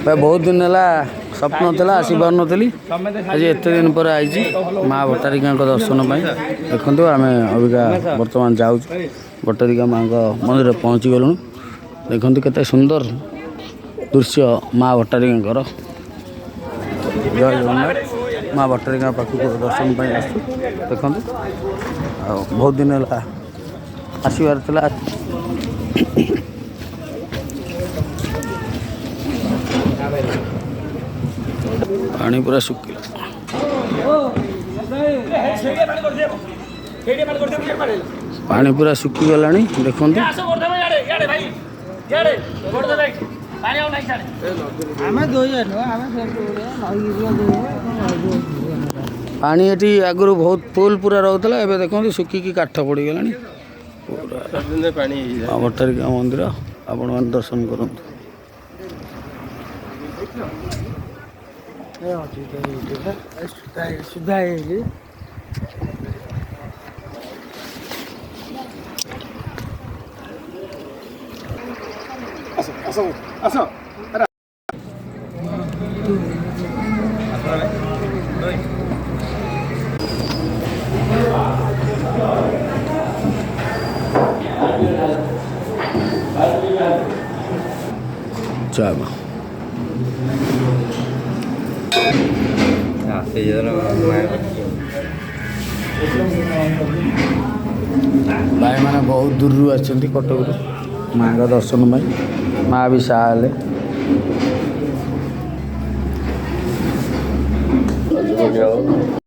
बहुत दिन है स्वप्न था आसी पार नी आज एत दिन पर आई माँ भट्टारिका दर्शन देखो आम अबिका बर्तमान जाऊँ भट्टारिका माँ मंदिर पहुँची गलु देखो केते सुंदर दृश्य माँ भट्टारिका जय जगन्नाथ माँ भट्टारिका पाखक दर्शन देखो बहुत दिन है आसबार था पानी पूरा सुखिला पानी पूरा सुखी गला देखो पानी ये आगुरी बहुत फुल पूरा रोला एवं देखो सुखिकी काठ पड़गला पूरा भट्टारिका मंदिर आपण मैंने दर्शन करूँ सुधा चलो भाई मैंने बहुत दूर आछंती कटक माँ का दर्शन में माँ भी साले